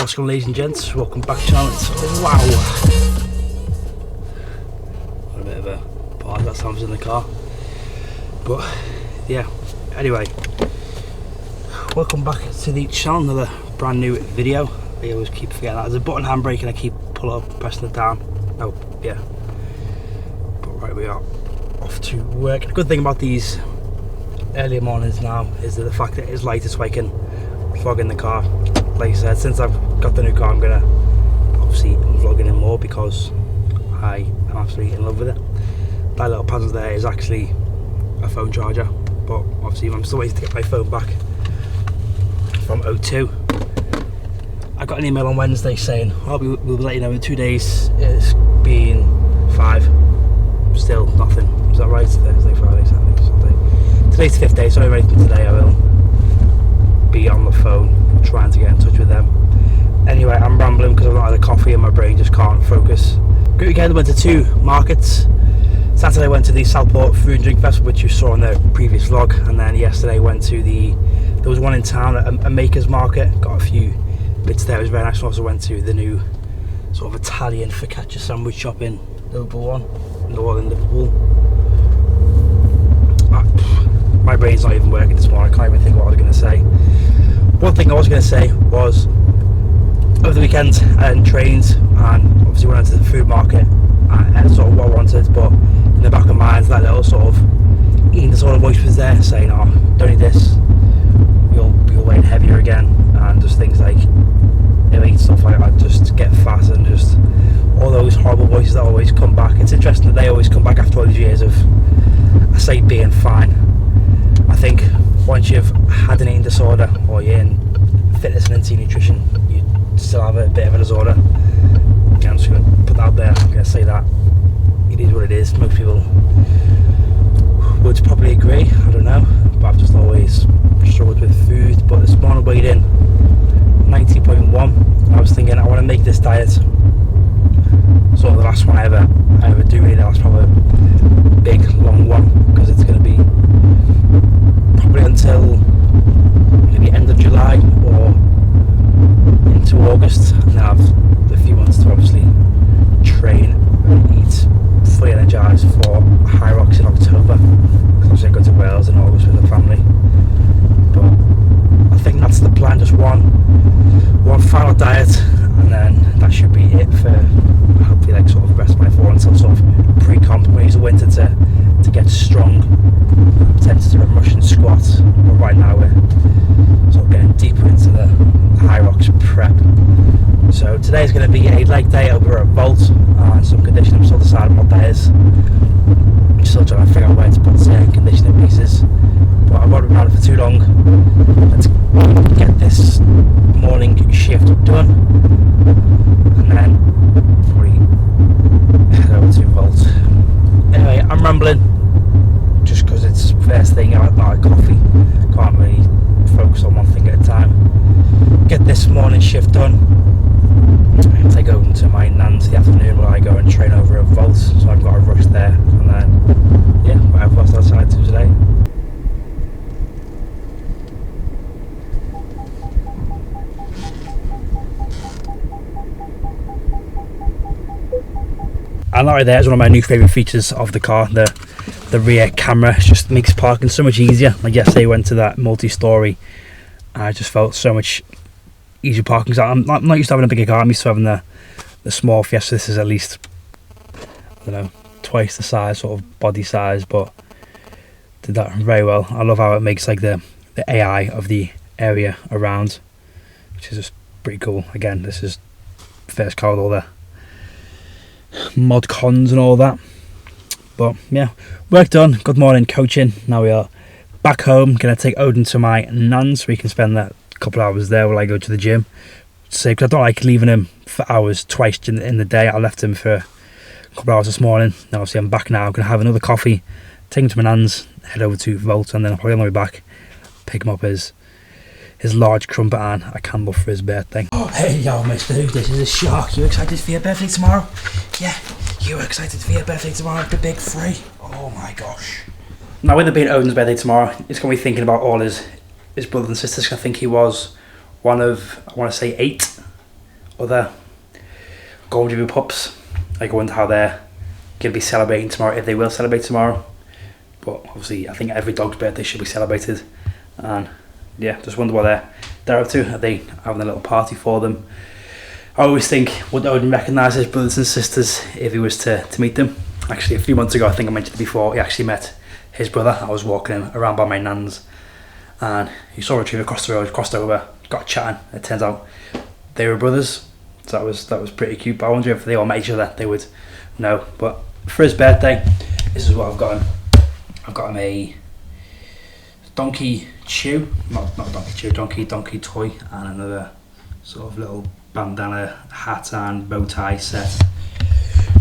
What's going on, ladies and gents? Welcome back to the channel. Wow, what a bit of a pause that sounds in the car, but yeah, anyway, welcome back to the channel. Another brand new video. I always keep forgetting that there's a button handbrake and I keep pressing it down. Oh yeah, but right, we are off to work. The good thing about these early mornings now is that the fact that it's lighter, so I can vlog in the car. Like I said, since I've got the new car, I'm gonna obviously vlogging in more because I am absolutely in love with it. That little paddle there is actually a phone charger, but obviously I'm still waiting to get my phone back from O2. I got an email on Wednesday saying, "Oh, we'll let you know in 2 days." It's been 5, still nothing. Is that right? Thursday, Friday, Saturday, Sunday. Today's the 5th day, so anyway, today I will be on the phone trying to get in touch with them. Anyway, I'm rambling because I've not had a coffee and my brain just can't focus. Great weekend. I went to 2 markets. Saturday I went to the Southport Food and Drink Festival, which you saw in the previous vlog, and then yesterday I went to there was one in town, a maker's market. Got a few bits there. It was very nice. I also went to the new sort of Italian focaccia sandwich shop in Liverpool in Liverpool. My brain's not even working this morning. I can't even think what I was going to say. One thing I was going to say was, over the weekend I had trains and obviously went into the food market and that's sort of what I wanted, but in the back of my mind that little sort of eating disorder voice was there saying, "Oh, don't eat this, you'll weigh heavier again," and just things like, if I eat stuff like that, just get fat, and just all those horrible voices that always come back. It's interesting that they always come back after all these years of, I say, being fine. I think once you've had an eating disorder or you're in fitness and into nutrition, you still have a bit of a disorder. I'm just going to put that out there. I'm going to say that it is what it is. Most people would probably agree, I don't know, but I've just always struggled with food. But this morning I weighed in 90.1. I was thinking I want to make this diet sort of the last one I ever do, really. That's probably a big long one, because it's going to be probably until maybe end of July or into August, and then I have a few months to obviously train and eat fully energised for High Rocks in October, because obviously I go to Wales in August with the family. But I think that's the plan, just one final diet, and then that should be it for hopefully like sort of rest my fall until sort of pre-comp. We use the winter to get strong. Tends to run Russian squats, but right now we're sort of getting deeper into the High Rocks prep. So today's going to be a leg day over a vault and some conditioning. I'm still deciding what that is. I'm still trying to figure out where to put the conditioning pieces, but I've already been around it for too long. Let's get this morning shift done, and then probably head over to vault. Anyway, I'm rambling just because it's first thing. I've not had coffee, can't really focus on one thing at a time. Get this morning shift done and take over to my nan's the afternoon where I go and train over at vault, so I've got a rush there, and then yeah, whatever else I decide to do today. And that right there is one of my new favourite features of the car, the rear camera. It just makes parking so much easier. Like yesterday I went to that multi-storey and I just felt so much easier parking. So I'm not used to having a bigger car, I'm used to having the small Fiesta. This is at least, I don't know, twice the size, sort of body size, but did that very well. I love how it makes like the AI of the area around, which is just pretty cool. Again, this is first car with all the mod cons and all that, but yeah, work done. Good morning coaching. Now we are back home, gonna take Odin to my nan's so we can spend that couple hours there while I go to the gym. So, because I don't like leaving him for hours twice in the day. I left him for a couple hours this morning. Now obviously I'm back now. I'm gonna have another coffee, take him to my nan's, head over to Vault, and then I'll probably on my way back pick him up his large crumpet and a candle for his birthday. Oh, hey, yo, Mr. Who, this is a shark. You excited for your birthday tomorrow? Yeah, you excited for your birthday tomorrow, the big 3? Oh my gosh. Now, with it being Odin's birthday tomorrow, he's going to be thinking about all his brothers and sisters. I think he was one of, I want to say 8 other Golden Retriever pups. I wonder how they're going to be celebrating tomorrow, if they will celebrate tomorrow. But obviously I think every dog's birthday should be celebrated, and yeah, just wonder what they're up to. Are they having a little party for them? I always think, would Odin recognise his brothers and sisters if he was to meet them? Actually, a few months ago, I think I mentioned it before, he actually met his brother. I was walking around by my nan's, and he saw a retriever across the road, crossed over, got chatting. It turns out they were brothers, so that was pretty cute. But I wonder if they all met each other, they would know. But for his birthday, this is what I've got him. I've got him a donkey chew, not donkey chew, donkey toy, and another sort of little bandana, hat and bow tie set,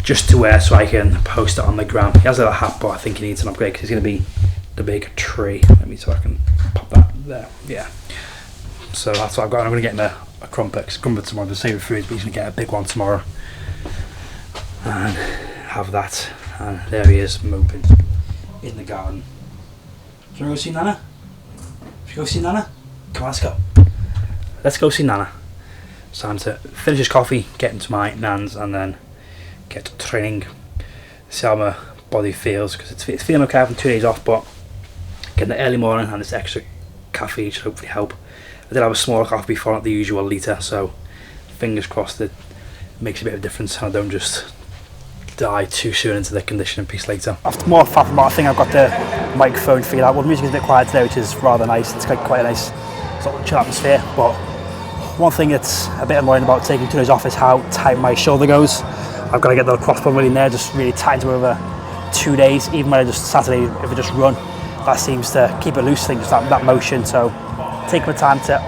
just to wear so I can post it on the gram. He has a little hat, but I think he needs an upgrade because he's going to be the big tree. Let me, so I can pop that there. Yeah. So that's what I've got. I'm going to get him a crumpet, because crumpets are one of the favourite foods, but he's going to get a big one tomorrow and have that. And there he is, moping in the garden. Do you want to go see Nana? Should we go see Nana? Come on, let's go. Let's go see Nana. It's time to finish his coffee, get into my nan's, and then get to training. See how my body feels, because it's feeling okay after 2 days off, but getting the early morning and this extra caffeine should hopefully help. I did have a smaller coffee before, not the usual litre, so fingers crossed that it makes a bit of a difference and I don't just die too soon into the conditioning piece later. After more faff about, I think I've got the microphone feed out. Well, the music is a bit quiet today, which is rather nice. It's quite a nice sort of chill atmosphere, but one thing that's a bit annoying about taking 2 days off is how tight my shoulder goes. I've got to get the crossbone really in there, just really tight to over 2 days. Even when I just Saturday, if I just run, that seems to keep it loose. I think just that motion. So take my time to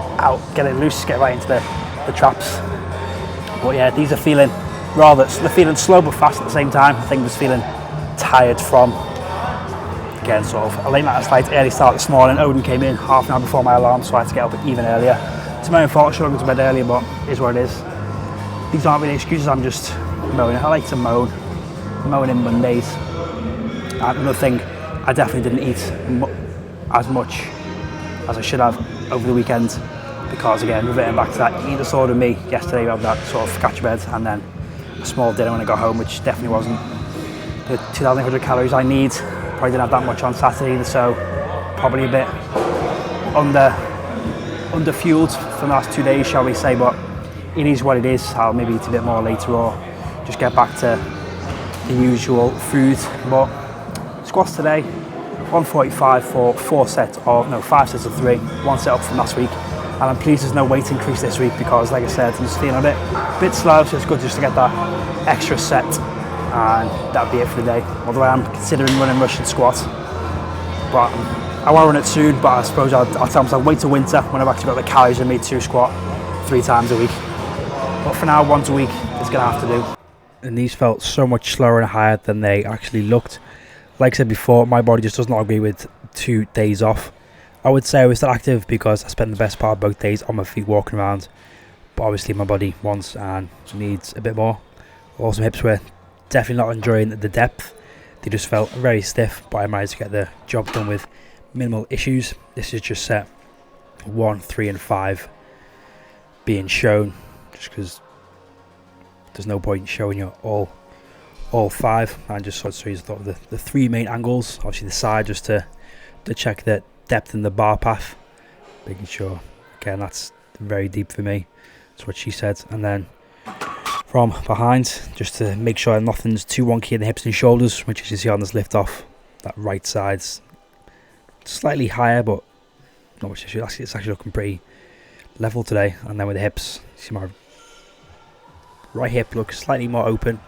get it loose, get right into the traps. But yeah, these are feeling they're feeling slow but fast at the same time. I think I'm just feeling tired from, again, sort of a slight early start this morning. Odin came in half an hour before my alarm, so I had to get up even earlier. It's my own fault, I should have gone to bed earlier, but it is what it is. These aren't really excuses, I'm just moaning. I like to moan in Mondays. And another thing, I definitely didn't eat as much as I should have over the weekend, because again, reverting back to that eating disorder me yesterday, we had that sort of catch bed and then a small dinner when I got home, which definitely wasn't the 2,100 calories I need. Probably didn't have that much on Saturday either, so probably a bit under fueled for the last 2 days, shall we say, but it is what it is. I'll maybe eat a bit more later or just get back to the usual food. But squats today, 145 for 5 sets of 3, 1 set up from last week. And I'm pleased there's no weight increase this week, because like I said, I'm just feeling a bit slow, so it's good just to get that extra set, and that'll be it for the day. Although I am considering running Russian squat, but I want to run it soon, but I suppose I'll tell myself wait till winter when I've actually got the calories in me to squat 3 times a week. But for now, once a week is going to have to do. And these felt so much slower and higher than they actually looked. Like I said before, my body just does not agree with 2 days off. I would say I was still active because I spent the best part of both days on my feet walking around, but obviously my body wants and needs a bit more. Also, my hips were definitely not enjoying the depth. They just felt very stiff, but I managed to get the job done with minimal issues. This is just set 1, 3 and 5 being shown, just because there's no point in showing you all 5. And just sort of show you the 3 main angles, obviously the side, just to check that depth in the bar path, making sure, again, that's very deep for me. That's what she said. And then from behind, just to make sure nothing's too wonky in the hips and shoulders, which as you see on this lift off, that right side's slightly higher, but not much issue. It's actually looking pretty level today. And then with the hips, you see my right hip looks slightly more open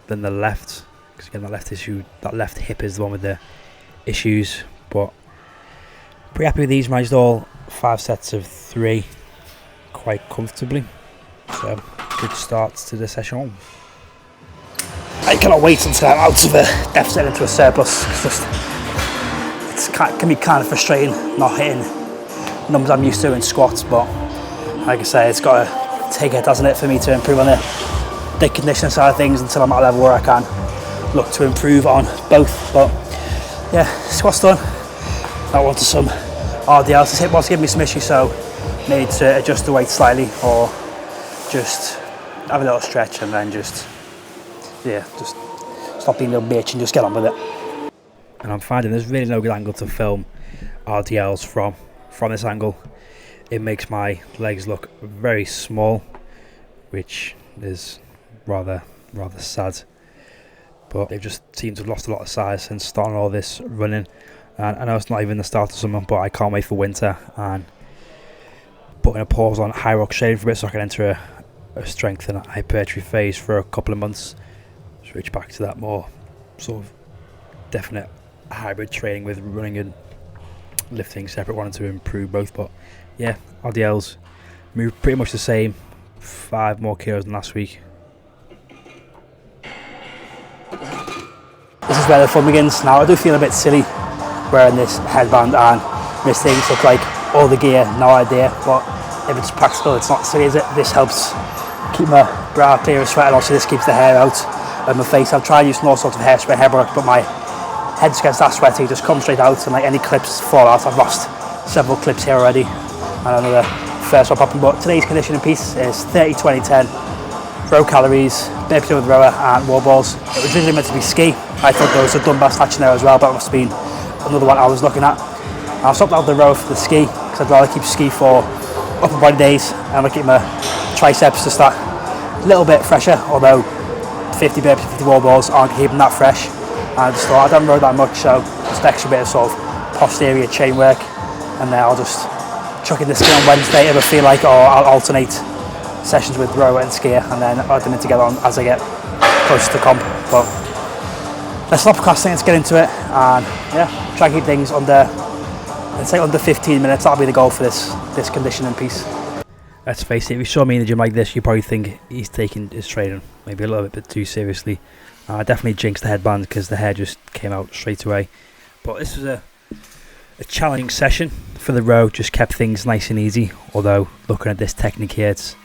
than the left, because again, that left hip is the one with the issues. But pretty happy with these. Managed all 5 sets of 3 quite comfortably. So good starts to the session. I cannot wait until I'm out of a deficit into a surplus. It can be kind of frustrating not hitting numbers I'm used to in squats, but like I say, it's got to take it, doesn't it, for me to improve on the conditioning side of things until I'm at a level where I can look to improve on both. But yeah, squats done. I wanted some RDLs. This hip was giving me some issues, so need to adjust the weight slightly or just have a little stretch, and then just stop being a little bitch and just get on with it. And I'm finding there's really no good angle to film RDLs from this angle. It makes my legs look very small, which is rather sad. But they've just seemed to have lost a lot of size since starting all this running. And I know it's not even the start of summer, but I can't wait for winter and putting a pause on high rock training for a bit so I can enter a strength and hypertrophy phase for a couple of months. Switch back to that more sort of definite hybrid training with running and lifting separate, wanting to improve both. But yeah, RDLs move pretty much the same, 5 more kilos than last week. This is where the fun begins. Now I do feel a bit silly wearing this headband and this thing look like all the gear, no idea, but if it's practical it's not silly, is it? This helps keep my brow clear of sweat, and also this keeps the hair out of my face. I've tried using all sorts of hairspray, hair product, but my head just gets that sweaty, it just comes straight out, and like any clips fall out. I've lost several clips here already, and another first one popping. But today's conditioning piece is 30, 20, 10 row calories, burpees with rower and wall balls. It was originally meant to be ski. I thought there was a dumbbell snatching there as well, but it must have been another one I was looking at. I've stopped out the row for the ski because I'd rather keep ski for upper body days, and I'll keep my triceps just that little bit fresher, although 50 burpees, 50 wall balls aren't keeping that fresh. And I just thought I don't row that much, so just an extra bit of sort of posterior chain work, and then I'll just chuck in the ski on Wednesday if I feel like, or I'll alternate sessions with rower and skier, and then add them in together as I get closer to comp. But let's not procrastinate, let's get into it, and yeah, try to keep things under, let's say under 15 minutes. That'll be the goal for this conditioning piece. Let's face it, if you saw me in the gym like this, you probably think he's taking his training maybe a little bit too seriously. I definitely jinxed the headband because the hair just came out straight away. But this was a challenging session for the row, just kept things nice and easy. Although looking at this technique here, it's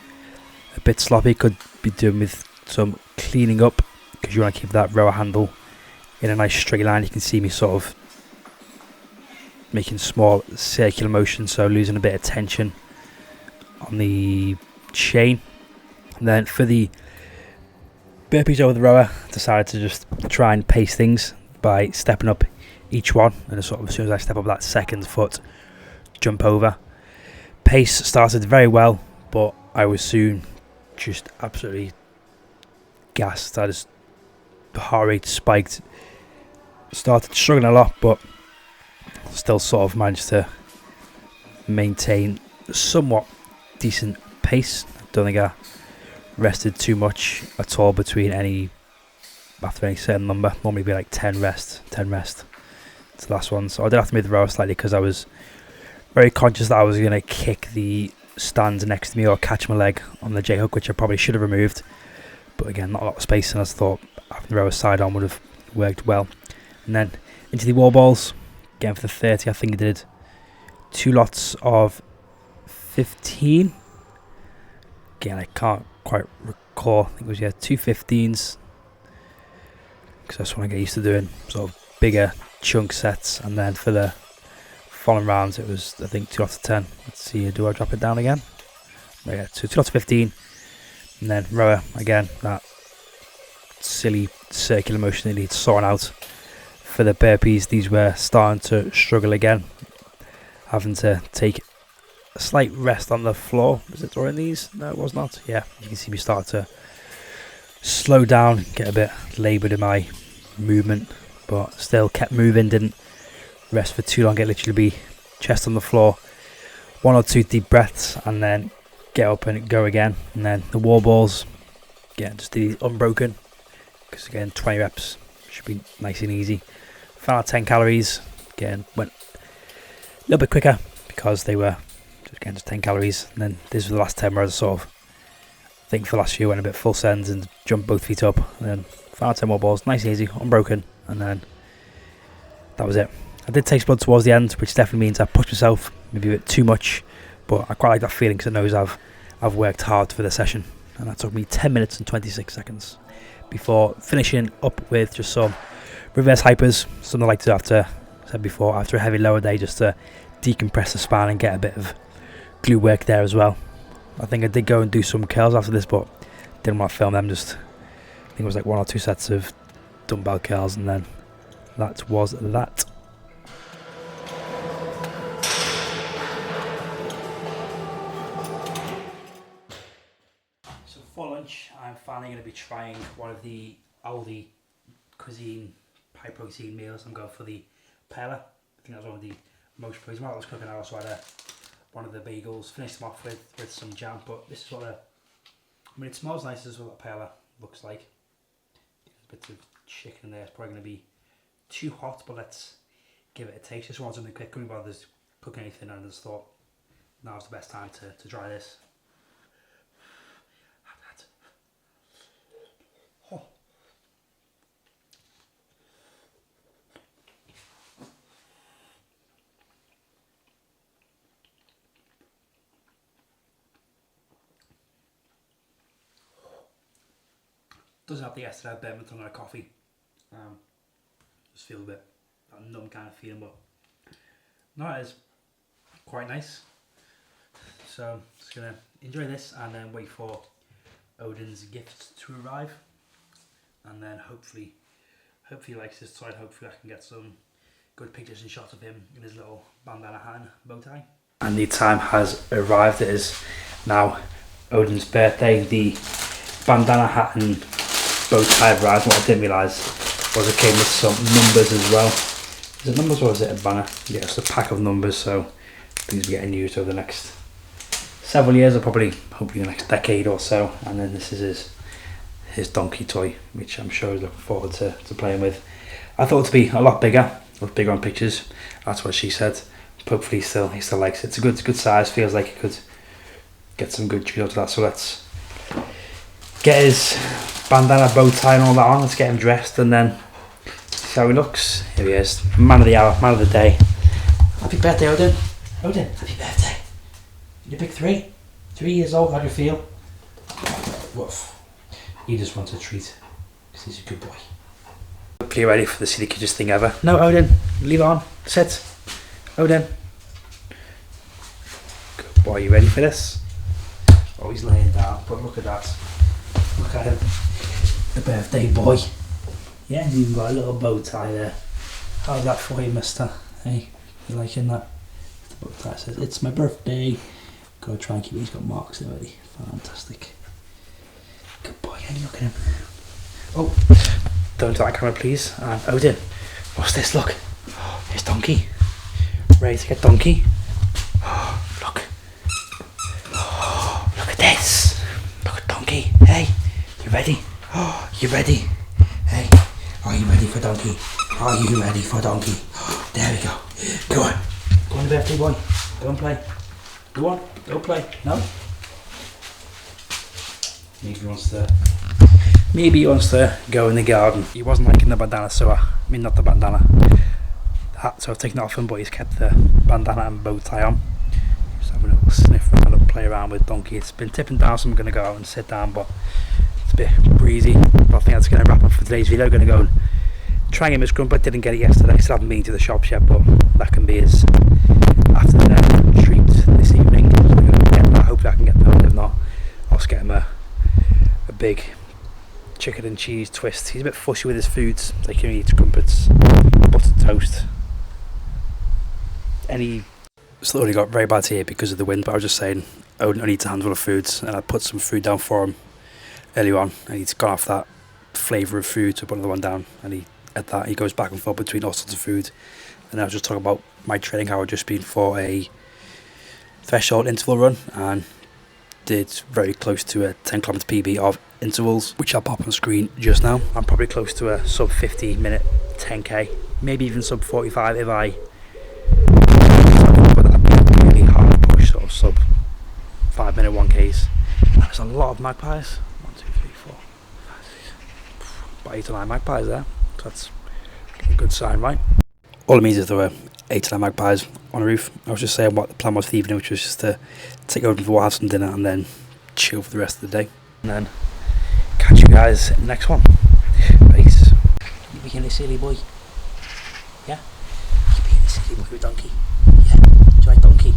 a bit sloppy. Could be doing with some cleaning up, because you want to keep that rower handle in a nice straight line. You can see me sort of making small circular motions, so losing a bit of tension on the chain. And then for the burpees over the rower, decided to just try and pace things by stepping up each one, and sort of as soon as I step up that second foot, jump over. Pace started very well, but I was soon just absolutely gassed. The heart rate spiked, started struggling a lot, but still sort of managed to maintain somewhat decent pace. Don't think I rested too much at all between after any certain number. Normally be like 10 rest to the last one. So I did have to move the rower slightly because I was very conscious that I was going to kick the stand next to me or catch my leg on the J hook, which I probably should have removed. But again, not a lot of space, and I thought having the rower side on would have worked well. And then into the wall balls, again for the 30, I think I did 2 lots of 15. Again, I can't quite recall. I think it was 2 15s, because I just want to get used to doing sort of bigger chunk sets. And then for the following rounds, it was I think 2 lots of 10. Let's see, do I drop it down again? Yeah, 2 lots of 15, and then rower again. That silly circular motion that needs sorting out. For the burpees, these were starting to struggle again, having to take a slight rest on the floor. Was it during these? No, it was not. Yeah, you can see me start to slow down, get a bit laboured in my movement, but still kept moving, didn't rest for too long. It literally be chest on the floor, 1 or 2 deep breaths, and then get up and go again. And then the wall balls, again, just do these unbroken, because again 20 reps should be nice and easy. Found out 10 calories, again went a little bit quicker because they were just 10 calories. And then this was the last 10 where I sort of, I think for last year, went a bit full sends and jumped both feet up, and then found out 10 more balls, nice and easy, unbroken, and then that was it. I did taste blood towards the end, which definitely means I pushed myself maybe a bit too much, but I quite like that feeling because it knows I've worked hard for the session. And that took me 10 minutes and 26 seconds before finishing up with just some reverse hypers, something I like to do after a heavy lower day, just to decompress the spine and get a bit of glute work there as well. I think I did go and do some curls after this, but didn't want to film them, just I think it was like 1 or 2 sets of dumbbell curls, and then that was that. So for lunch, I'm finally going to be trying one of the Aldi cuisine high protein meals. I'm going for the paella. I think that's one of the most protein. While I was cooking, I also had one of the bagels. Finished them off with some jam, but this is what I mean, it smells nice. This is what the paella looks like. There's bits of chicken in there. It's probably going to be too hot, but let's give it a taste. Just want something quick. Couldn't bother cooking anything, and I just thought now's the best time to try this. Oh. Doesn't have the yesterday Birmingham on a coffee. Just feels a bit that numb kind of feeling, but no, it is quite nice. So just gonna enjoy this and then wait for Odin's gifts to arrive, and then hopefully he likes this side. Hopefully I can get some good pictures and shots of him in his little bandana hat and bow tie. And the time has arrived. It is now Odin's birthday. The bandana hat and bow tie arrived. What I didn't realise was it came with some numbers as well. Is it numbers or is it a banner? Yeah, it's a pack of numbers, so these will be getting used over the next several years, or probably hopefully the next decade or so. And then this is his donkey toy, which I'm sure he's looking forward to playing with. I thought it to be a lot bigger, look bigger on pictures. That's what she said. Hopefully he still likes it. It's a good size. Feels like he could get some good chews out of that. So let's get his bandana, bow tie and all that on. Let's get him dressed and then see how he looks. Here he is, man of the hour, man of the day. Happy birthday, Odin. Odin, happy birthday. You're big 3 years old. How do you feel? Woof. He just wants a treat because he's a good boy. Hopefully you're ready for the silly cutest thing ever. No, Odin, leave it on. Sit. Odin. Good boy, you ready for this? Oh, he's laying down, but look at that. Look at him. The birthday boy. Yeah, he's even got a little bow tie there. How's that for you, mister? Hey, you liking that? The bow tie says, it's my birthday. Gotta try and keep it. He's got marks there already. Fantastic. Good boy, hey, look at him. Oh, don't that camera, please. And Odin, what's this? Look. Here's Donkey. Ready to get Donkey? Look. Look at this. Look at Donkey. Hey, you ready? You ready? Hey, are you ready for Donkey? Are you ready for Donkey? There we go. Go on. Go on, birthday boy. Go and play. Go on. Go play. No? Maybe he wants to go in the garden. He wasn't liking the bandana, so not the bandana. The hat, so I've taken it off him, but he's kept the bandana and bow tie on. Just having a little sniff and a little play around with Donkey. It's been tipping down, so I'm going to go out and sit down, but it's a bit breezy. But I think that's going to wrap up for today's video. I'm going to go and try and get my scrum, but didn't get it yesterday. Still haven't been to the shops yet, but that can be his after dinner treat this evening. So I'm going to get that. Hopefully I can get that. If not, I'll just get him a big chicken and cheese twist. He's a bit fussy with his foods. They can eat crumpets, buttered toast. Slowly got very bad here because of the wind, but I was just saying Odin only eats a handful of foods, and I put some food down for him earlier on, and he's gone off that flavour of food, so I put another one down, and he ate that. He goes back and forth between all sorts of food. And I was just talking about my training, how I'd just been for a threshold interval run and did very close to a 10km PB of intervals, which I'll pop on screen just now. I'm probably close to a sub 50 minute 10k, maybe even sub 45 if I but that'd be a really hard push, sort of sub 5 minute 1ks. There's a lot of magpies. 1, 2, 3, 4, 5, 6, about 8 or 9 magpies there, so that's a good sign, right? All it means is there were 8 to 9 magpies on the roof. I was just saying what the plan was for the evening, which was just to take over for have some dinner and then chill for the rest of the day. And then catch you guys in the next one. Peace. You being a silly boy? Yeah? You being a silly boy with Donkey? Yeah? Do you like Donkey?